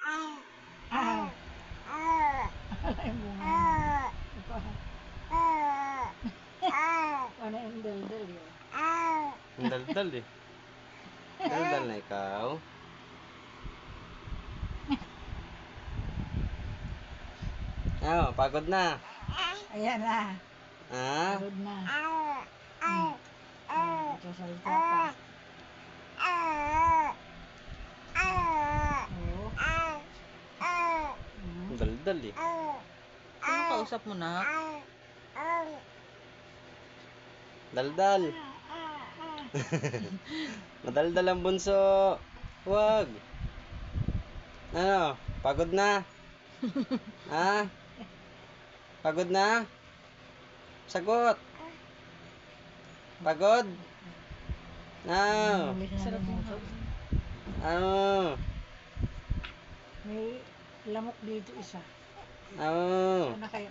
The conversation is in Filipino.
Wala yung bunga. Wala yung dal-dal yun. Ang daldal eh. Daldal na ikaw. Oh, pagod na. Ayan na. Ah? Pagod na. Sasalita pa. Oo. Ang daldal eh. Sino kausap mo na? Daldal. Madaldal ang bunso. Wag. Ano? Pagod na? Ha? Pagod na? Sagot. Pagod? No. Sarap yung Ano? may lamok dito isa. Ano? Ano kaya